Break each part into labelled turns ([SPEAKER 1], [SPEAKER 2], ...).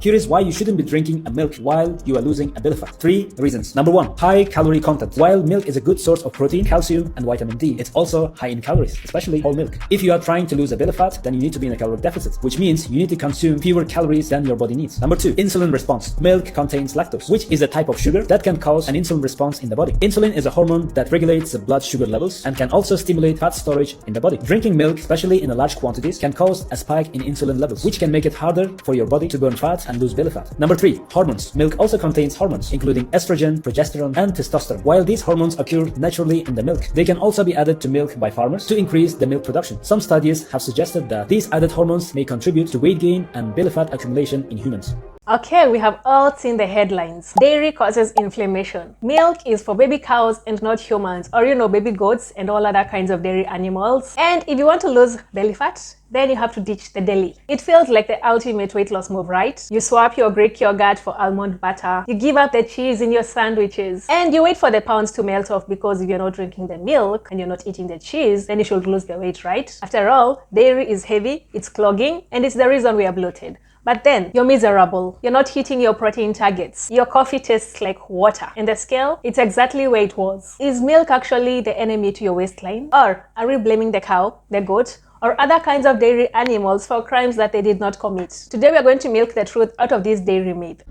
[SPEAKER 1] Here is why you shouldn't be drinking a milk while you are losing a belly fat. 3 reasons. Number 1, high calorie content. While milk is a good source of protein, calcium, and vitamin D, it's also high in calories, especially whole milk. If you are trying to lose a belly fat, then you need to be in a caloric deficit, which means you need to consume fewer calories than your body needs. Number 2, insulin response. Milk contains lactose, which is a type of sugar that can cause an insulin response in the body. Insulin is a hormone that regulates the blood sugar levels and can also stimulate fat storage in the body. Drinking milk, especially in large quantities, can cause a spike in insulin levels, which can make it harder for your body to burn fat and lose belly fat. Number 3, hormones. Milk also contains hormones, including estrogen, progesterone, and testosterone. While these hormones occur naturally in the milk, they can also be added to milk by farmers to increase the milk production. Some studies have suggested that these added hormones may contribute to weight gain and belly fat accumulation in humans.
[SPEAKER 2] Okay, we have all seen the headlines. Dairy causes inflammation. Milk is for baby cows and not humans, or baby goats and all other kinds of dairy animals. And if you want to lose belly fat, then you have to ditch the deli. It feels like the ultimate weight loss move, right? You swap your Greek yogurt for almond butter, you give up the cheese in your sandwiches, and you wait for the pounds to melt off, because if you're not drinking the milk and you're not eating the cheese, then you should lose the weight, right? After all, dairy is heavy, it's clogging, and it's the reason we are bloated. But then, you're miserable. You're not hitting your protein targets. Your coffee tastes like water. And the scale, it's exactly where it was. Is milk actually the enemy to your waistline? Or are we blaming the cow, the goat, or other kinds of dairy animals for crimes that they did not commit? Today we are going to milk the truth out of this dairy myth.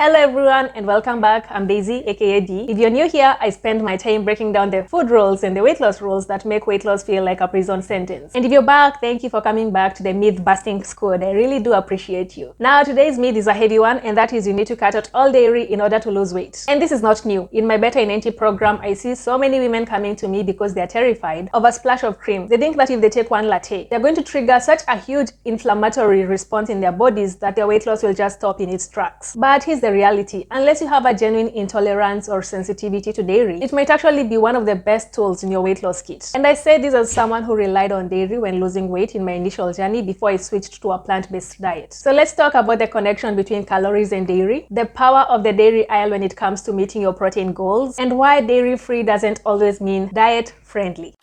[SPEAKER 2] Hello everyone and welcome back. I'm Daisy, aka D. If you're new here, I spend my time breaking down the food rules and the weight loss rules that make weight loss feel like a prison sentence. And if you're back, thank you for coming back to the myth busting squad. I really do appreciate you. Now today's myth is a heavy one, and that is you need to cut out all dairy in order to lose weight. And this is not new. In my Better in 90 program, I see so many women coming to me because they're terrified of a splash of cream. They think that if they take one latte, they're going to trigger such a huge inflammatory response in their bodies that their weight loss will just stop in its tracks. But here's the reality. Unless you have a genuine intolerance or sensitivity to dairy, it might actually be one of the best tools in your weight loss kit. And I say this as someone who relied on dairy when losing weight in my initial journey before I switched to a plant-based diet. So let's talk about the connection between calories and dairy, the power of the dairy aisle when it comes to meeting your protein goals, and why dairy-free doesn't always mean diet-friendly.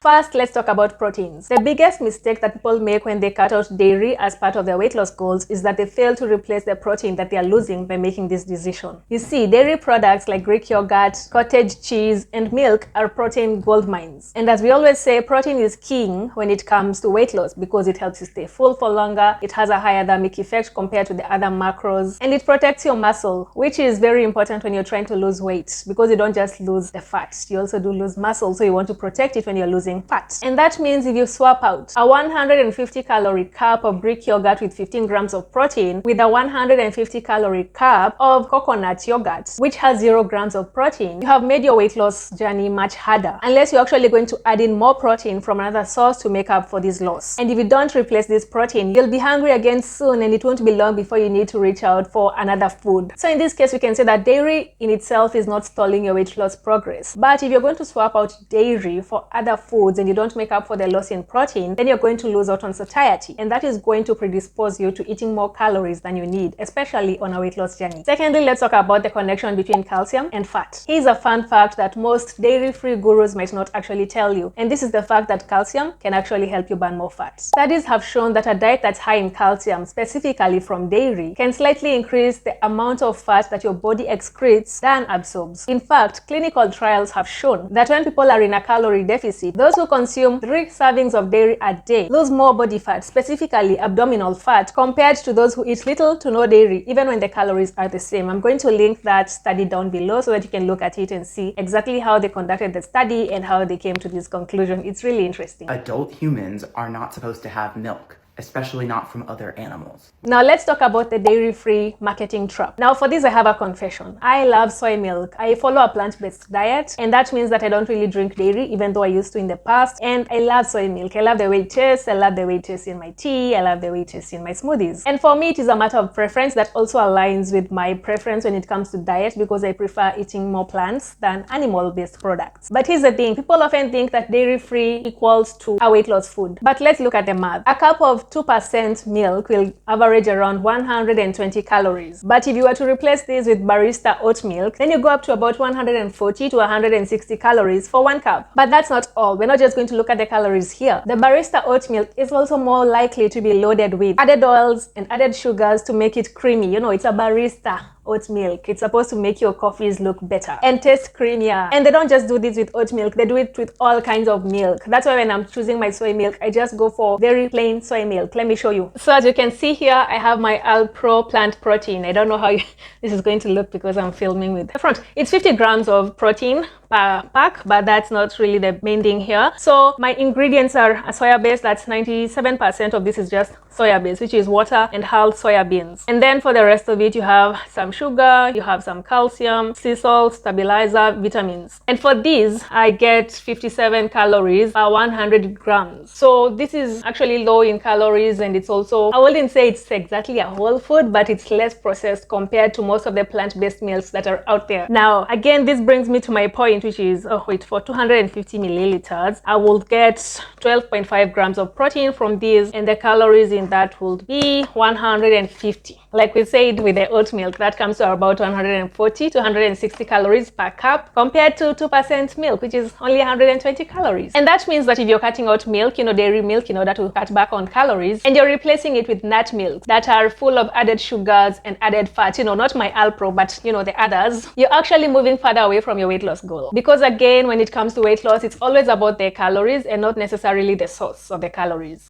[SPEAKER 2] First, let's talk about proteins. The biggest mistake that people make when they cut out dairy as part of their weight loss goals is that they fail to replace the protein that they are losing by making this decision. You see, dairy products like Greek yogurt, cottage cheese, and milk are protein gold mines. And as we always say, protein is king when it comes to weight loss because it helps you stay full for longer, it has a higher thermic effect compared to the other macros, and it protects your muscle, which is very important when you're trying to lose weight because you don't just lose the fat, you also do lose muscle, so you want to protect it when you're losing fat. And that means if you swap out a 150 calorie cup of Greek yogurt with 15 grams of protein with a 150 calorie cup of coconut yogurt, which has 0 grams of protein, you have made your weight loss journey much harder, unless you're actually going to add in more protein from another source to make up for this loss. And if you don't replace this protein, you'll be hungry again soon, and it won't be long before you need to reach out for another food. So in this case, we can say that dairy in itself is not stalling your weight loss progress. But if you're going to swap out dairy for other foods and you don't make up for the loss in protein, then you're going to lose out on satiety, and that is going to predispose you to eating more calories than you need, especially on a weight loss journey. Secondly, let's talk about the connection between calcium and fat. Here's a fun fact that most dairy-free gurus might not actually tell you, and this is the fact that calcium can actually help you burn more fat. Studies have shown that a diet that's high in calcium, specifically from dairy, can slightly increase the amount of fat that your body excretes than absorbs. In fact, clinical trials have shown that when people are in a calorie deficit, those who consume 3 servings of dairy a day lose more body fat, specifically abdominal fat, compared to those who eat little to no dairy, even when the calories are the same. I'm going to link that study down below so that you can look at it and see exactly how they conducted the study and how they came to this conclusion. It's really interesting.
[SPEAKER 3] Adult humans are not supposed to have milk, especially not from other animals.
[SPEAKER 2] Now let's talk about the dairy-free marketing trap. Now for this, I have a confession. I love soy milk. I follow a plant-based diet, and that means that I don't really drink dairy, even though I used to in the past. And I love soy milk. I love the way it tastes. I love the way it tastes in my tea. I love the way it tastes in my smoothies. And for me, it is a matter of preference that also aligns with my preference when it comes to diet, because I prefer eating more plants than animal-based products. But here's the thing. People often think that dairy-free equals to a weight loss food. But let's look at the math. A cup of of 2% milk will average around 120 calories. But if you were to replace this with barista oat milk, then you go up to about 140 to 160 calories for 1 cup. But that's not all. We're not just going to look at the calories here. The barista oat milk is also more likely to be loaded with added oils and added sugars to make it creamy. You know, it's a barista oat milk. It's supposed to make your coffees look better and taste creamier. And they don't just do this with oat milk, they do it with all kinds of milk. That's why when I'm choosing my soy milk, I just go for very plain soy milk. Let me show you. So as you can see here, I have my Alpro plant protein. I don't know how this is going to look because I'm filming with the front. It's 50 grams of protein per pack, but that's not really the main thing here. So my ingredients are a soya base. That's 97% of this is just soya base, which is water and hulled soya beans. And then for the rest of it, you have some sugar, you have some calcium, sea salt, stabilizer, vitamins. And for these, I get 57 calories per 100 grams. So this is actually low in calories, and it's also, I wouldn't say it's exactly a whole food, but it's less processed compared to most of the plant-based meals that are out there. Now, again, this brings me to my point, which is, for 250 milliliters, I will get 12.5 grams of protein from these, and the calories in that would be 150. Like we said with the oat milk, that comes to about 140 to 160 calories per cup compared to 2% milk, which is only 120 calories. And that means that if you're cutting out milk, dairy milk, in order to cut back on calories, and you're replacing it with nut milk that are full of added sugars and added fat, not my Alpro, but the others, you're actually moving further away from your weight loss goal. Because again, when it comes to weight loss, it's always about the calories and not necessarily the source of the calories.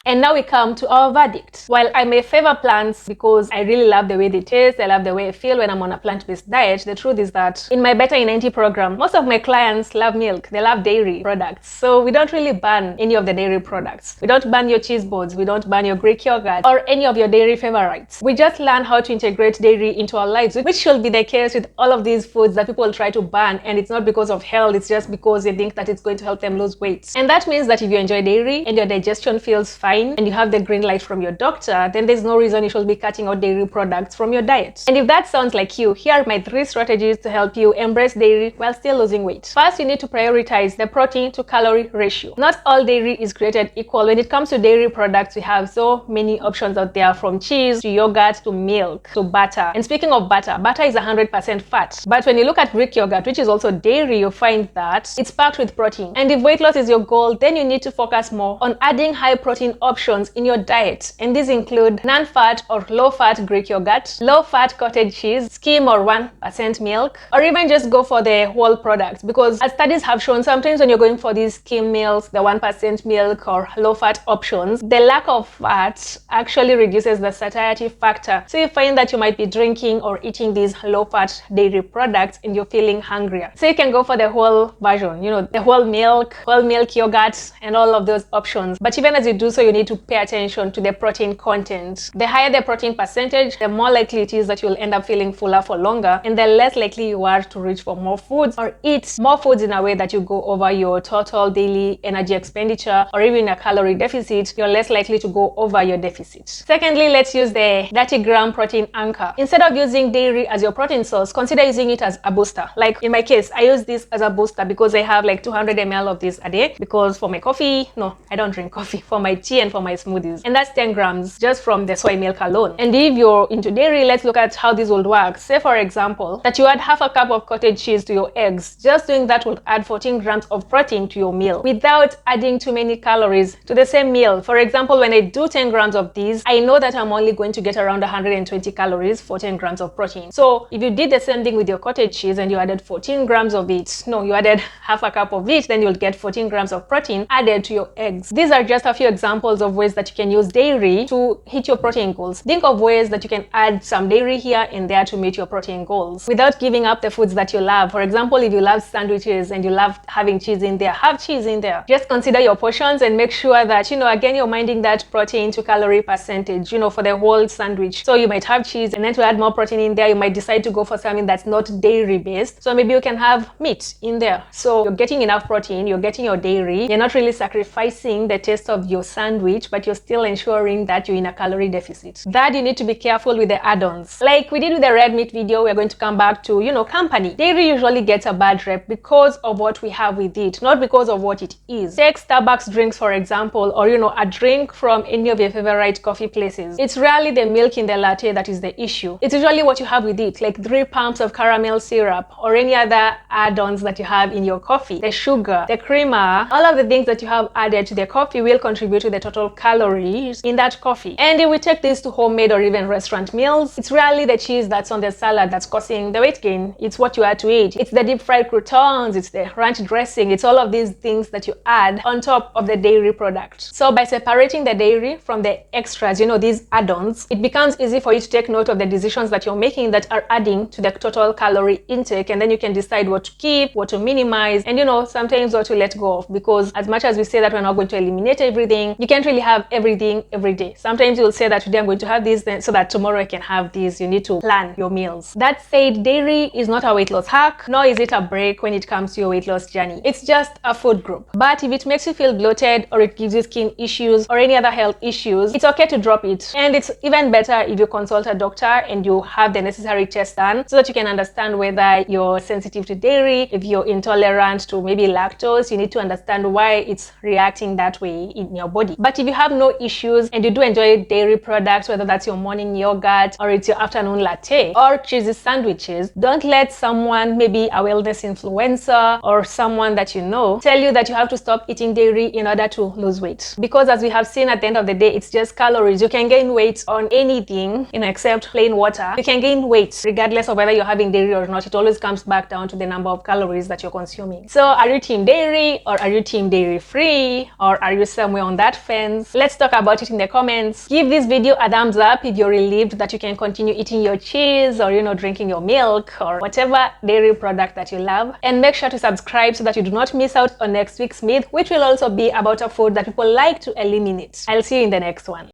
[SPEAKER 2] And now we come to our verdict. While I may favor plants because I really love the way they taste, I love the way I feel when I'm on a plant-based diet, the truth is that in my Better in 90 program, most of my clients love milk. They love dairy products. So we don't really ban any of the dairy products. We don't ban your cheese boards. We don't ban your Greek yogurt or any of your dairy favorites. We just learn how to integrate dairy into our lives, which should be the case with all of these foods that people try to ban. And it's not because of health. It's just because they think that it's going to help them lose weight. And that means that if you enjoy dairy and your digestion feels fine, and you have the green light from your doctor, then there's no reason you should be cutting out dairy products from your diet. And if that sounds like you, here are my 3 strategies to help you embrace dairy while still losing weight. First, you need to prioritize the protein to calorie ratio. Not all dairy is created equal. When it comes to dairy products, we have so many options out there, from cheese to yogurt to milk to butter. And speaking of butter, butter is 100% fat. But when you look at Greek yogurt, which is also dairy, you find that it's packed with protein. And if weight loss is your goal, then you need to focus more on adding high protein options in your diet, and these include non-fat or low-fat Greek yogurt, low-fat cottage cheese, skim or 1% milk, or even just go for the whole products, because as studies have shown, sometimes when you're going for these skim meals, the 1% milk or low-fat options, the lack of fat actually reduces the satiety factor. So you find that you might be drinking or eating these low-fat dairy products and you're feeling hungrier. So you can go for the whole version, the whole milk yogurt, and all of those options. But even as you do so, you need to pay attention to the protein content. The higher the protein percentage, the more likely it is that you'll end up feeling fuller for longer, and the less likely you are to reach for more foods or eat more foods in a way that you go over your total daily energy expenditure, or even a calorie deficit. You're less likely to go over your deficit. Secondly, let's use the 30-gram protein anchor. Instead of using dairy as your protein source, consider using it as a booster. Like in my case, I use this as a booster because I have like 200 ml of this a day, because for my coffee, no, I don't drink coffee, for my tea and for my smoothies, and that's 10 grams just from the soy milk alone. And if you're into dairy, let's look at how this would work. Say for example that you add half a cup of cottage cheese to your eggs. Just doing that will add 14 grams of protein to your meal without adding too many calories to the same meal. For example, when I do 10 grams of these, I know that I'm only going to get around 120 calories for 10 grams of protein. So if you did the same thing with your cottage cheese and you added 14 grams of it, no, you added half a cup of it, then you'll get 14 grams of protein added to your eggs. These are just a few examples of ways that you can use dairy to hit your protein goals. Think of ways that you can add some dairy here and there to meet your protein goals without giving up the foods that you love. For example, if you love sandwiches and you love having cheese in there, have cheese in there. Just consider your portions and make sure that, again, you're minding that protein to calorie percentage, for the whole sandwich. So you might have cheese, and then to add more protein in there, you might decide to go for something that's not dairy based. So maybe you can have meat in there. So you're getting enough protein, you're getting your dairy, you're not really sacrificing the taste of your sandwich sandwich, but you're still ensuring that you're in a calorie deficit. Third, you need to be careful with the add-ons. Like we did with the red meat video, we're going to come back to, company. Dairy usually gets a bad rep because of what we have with it, not because of what it is. Take Starbucks drinks, for example, or, a drink from any of your favorite coffee places. It's rarely the milk in the latte that is the issue. It's usually what you have with it, like 3 pumps of caramel syrup or any other add-ons that you have in your coffee. The sugar, the creamer, all of the things that you have added to the coffee will contribute to the total calories in that coffee. And if we take this to homemade or even restaurant meals, it's rarely the cheese that's on the salad that's causing the weight gain. It's what you add to it. It's the deep fried croutons, it's the ranch dressing, it's all of these things that you add on top of the dairy product. So by separating the dairy from the extras, these add-ons, it becomes easy for you to take note of the decisions that you're making that are adding to the total calorie intake, and then you can decide what to keep, what to minimize, and sometimes what to let go of. Because as much as we say that we're not going to eliminate everything, you can't really have everything every day. Sometimes you'll say that today I'm going to have this, then so that tomorrow I can have this. You need to plan your meals. That said, dairy is not a weight loss hack, nor is it a break when it comes to your weight loss journey. It's just a food group. But if it makes you feel bloated, or it gives you skin issues or any other health issues, it's okay to drop it. And it's even better if you consult a doctor and you have the necessary tests done so that you can understand whether you're sensitive to dairy, if you're intolerant to maybe lactose. You need to understand why it's reacting that way in your body. But if you have no issues and you do enjoy dairy products, whether that's your morning yogurt or it's your afternoon latte or cheesy sandwiches, don't let someone, maybe a wellness influencer or someone that tell you that you have to stop eating dairy in order to lose weight. Because as we have seen, at the end of the day, it's just calories. You can gain weight on anything, except plain water. You can gain weight regardless of whether you're having dairy or not. It always comes back down to the number of calories that you're consuming. So are you team dairy, or are you team dairy free, or are you somewhere on that fence? Let's talk about it in the comments. Give this video a thumbs up if you're relieved that you can continue eating your cheese, or drinking your milk, or whatever dairy product that you love. And make sure to subscribe so that you do not miss out on next week's myth, which will also be about a food that people like to eliminate. I'll see you in the next one.